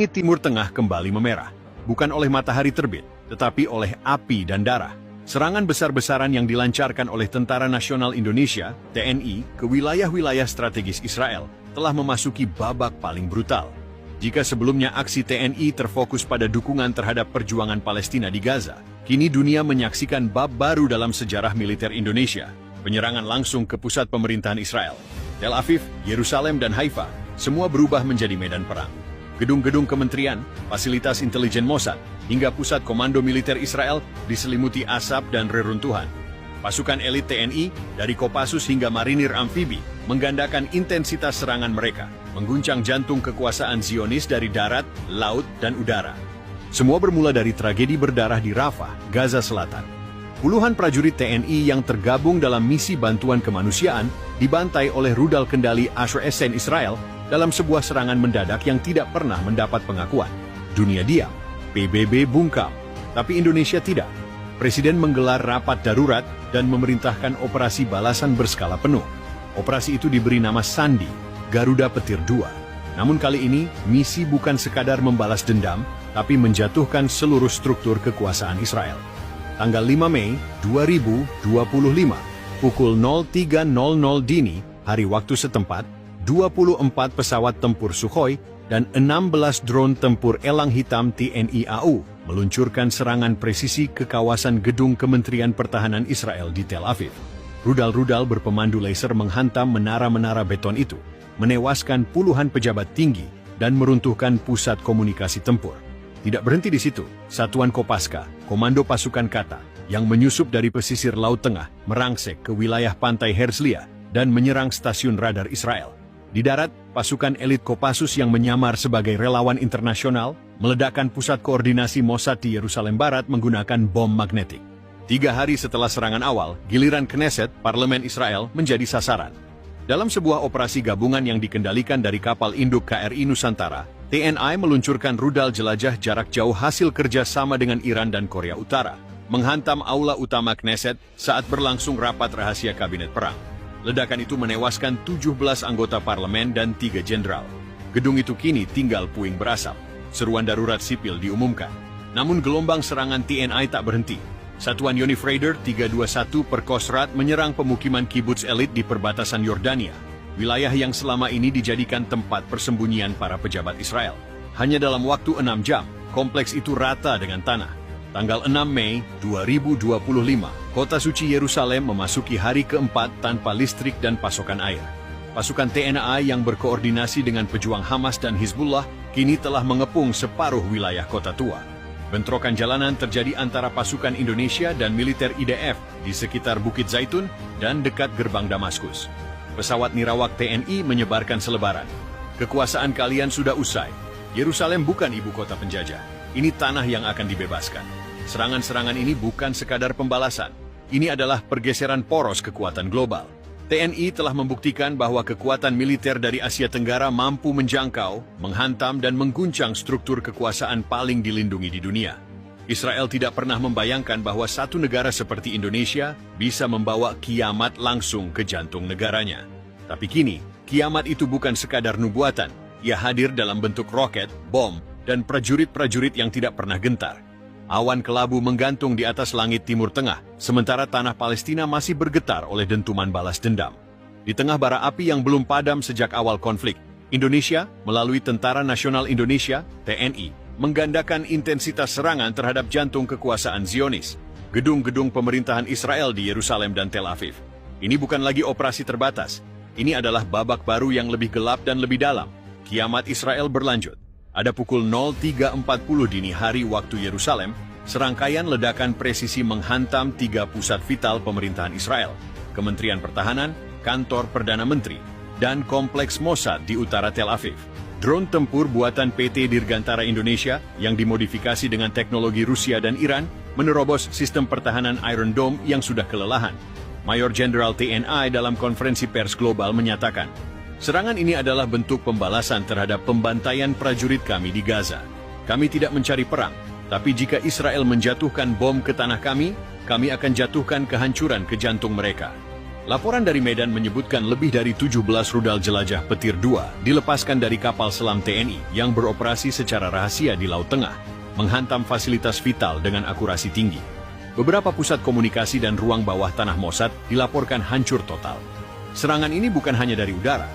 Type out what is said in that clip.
Timur Tengah kembali memerah, bukan oleh matahari terbit, tetapi oleh api dan darah. Serangan besar-besaran yang dilancarkan oleh Tentara Nasional Indonesia, TNI, ke wilayah-wilayah strategis Israel telah memasuki babak paling brutal. Jika sebelumnya aksi TNI terfokus pada dukungan terhadap perjuangan Palestina di Gaza, kini dunia menyaksikan bab baru dalam sejarah militer Indonesia, penyerangan langsung ke pusat pemerintahan Israel. Tel Aviv, Yerusalem, dan Haifa, semua berubah menjadi medan perang. Gedung-gedung kementerian, fasilitas intelijen Mossad, hingga pusat komando militer Israel diselimuti asap dan reruntuhan. Pasukan elit TNI, dari Kopassus hingga marinir amfibi, menggandakan intensitas serangan mereka, mengguncang jantung kekuasaan Zionis dari darat, laut, dan udara. Semua bermula dari tragedi berdarah di Rafah, Gaza Selatan. Puluhan prajurit TNI yang tergabung dalam misi bantuan kemanusiaan dibantai oleh rudal kendali Asher Essen Israel dalam sebuah serangan mendadak yang tidak pernah mendapat pengakuan. Dunia diam, PBB bungkam, tapi Indonesia tidak. Presiden menggelar rapat darurat dan memerintahkan operasi balasan berskala penuh. Operasi itu diberi nama Sandi, Garuda Petir II. Namun kali ini, misi bukan sekadar membalas dendam, tapi menjatuhkan seluruh struktur kekuasaan Israel. Tanggal 5 Mei 2025, pukul 03.00 dini, hari waktu setempat, 24 pesawat tempur Sukhoi dan 16 drone tempur Elang Hitam TNI AU meluncurkan serangan presisi ke kawasan gedung Kementerian Pertahanan Israel di Tel Aviv. Rudal-rudal berpemandu laser menghantam menara-menara beton itu, menewaskan puluhan pejabat tinggi dan meruntuhkan pusat komunikasi tempur. Tidak berhenti di situ, Satuan Kopaska, Komando Pasukan Kata, yang menyusup dari pesisir Laut Tengah, merangsek ke wilayah pantai Herzliya dan menyerang stasiun radar Israel. Di darat, pasukan elit Kopassus yang menyamar sebagai relawan internasional meledakkan pusat koordinasi Mossad di Yerusalem Barat menggunakan bom magnetik. 3 hari setelah serangan awal, giliran Knesset, parlemen Israel, menjadi sasaran. Dalam sebuah operasi gabungan yang dikendalikan dari kapal induk KRI Nusantara, TNI meluncurkan rudal jelajah jarak jauh hasil kerja sama dengan Iran dan Korea Utara, menghantam aula utama Knesset saat berlangsung rapat rahasia kabinet perang. Ledakan itu menewaskan 17 anggota parlemen dan 3 jenderal. Gedung itu kini tinggal puing berasap. Seruan darurat sipil diumumkan. Namun gelombang serangan TNI tak berhenti. Satuan Yonif Raider 321 Perkosrat menyerang pemukiman kibuts elit di perbatasan Yordania, wilayah yang selama ini dijadikan tempat persembunyian para pejabat Israel. Hanya dalam waktu 6 jam, kompleks itu rata dengan tanah. Tanggal 6 Mei 2025, kota suci Yerusalem memasuki hari keempat tanpa listrik dan pasokan air. Pasukan TNI yang berkoordinasi dengan pejuang Hamas dan Hizbullah kini telah mengepung separuh wilayah kota tua. Bentrokan jalanan terjadi antara pasukan Indonesia dan militer IDF di sekitar Bukit Zaitun dan dekat gerbang Damaskus. Pesawat nirawak TNI menyebarkan selebaran. Kekuasaan kalian sudah usai. Yerusalem bukan ibu kota penjajah. Ini tanah yang akan dibebaskan. Serangan-serangan ini bukan sekadar pembalasan. Ini adalah pergeseran poros kekuatan global. TNI telah membuktikan bahwa kekuatan militer dari Asia Tenggara mampu menjangkau, menghantam dan mengguncang struktur kekuasaan paling dilindungi di dunia. Israel tidak pernah membayangkan bahwa satu negara seperti Indonesia bisa membawa kiamat langsung ke jantung negaranya. Tapi kini, kiamat itu bukan sekadar nubuatan. Ia hadir dalam bentuk roket, bom, dan prajurit-prajurit yang tidak pernah gentar. Awan kelabu menggantung di atas langit Timur Tengah, sementara tanah Palestina masih bergetar oleh dentuman balas dendam. Di tengah bara api yang belum padam sejak awal konflik, Indonesia, melalui Tentara Nasional Indonesia, TNI, menggandakan intensitas serangan terhadap jantung kekuasaan Zionis, gedung-gedung pemerintahan Israel di Yerusalem dan Tel Aviv. Ini bukan lagi operasi terbatas. Ini adalah babak baru yang lebih gelap dan lebih dalam. Kiamat Israel berlanjut. Ada pukul 03.40 dini hari waktu Yerusalem, serangkaian ledakan presisi menghantam 3 pusat vital pemerintahan Israel, Kementerian Pertahanan, Kantor Perdana Menteri, dan Kompleks Mossad di utara Tel Aviv. Drone tempur buatan PT Dirgantara Indonesia yang dimodifikasi dengan teknologi Rusia dan Iran menerobos sistem pertahanan Iron Dome yang sudah kelelahan. Mayor Jenderal TNI dalam konferensi pers global menyatakan, serangan ini adalah bentuk pembalasan terhadap pembantaian prajurit kami di Gaza. Kami tidak mencari perang, tapi jika Israel menjatuhkan bom ke tanah kami akan jatuhkan kehancuran ke jantung mereka. Laporan dari Medan menyebutkan lebih dari 17 rudal jelajah Petir II dilepaskan dari kapal selam TNI yang beroperasi secara rahasia di Laut Tengah, menghantam fasilitas vital dengan akurasi tinggi. Beberapa pusat komunikasi dan ruang bawah tanah Mossad dilaporkan hancur total. Serangan ini bukan hanya dari udara,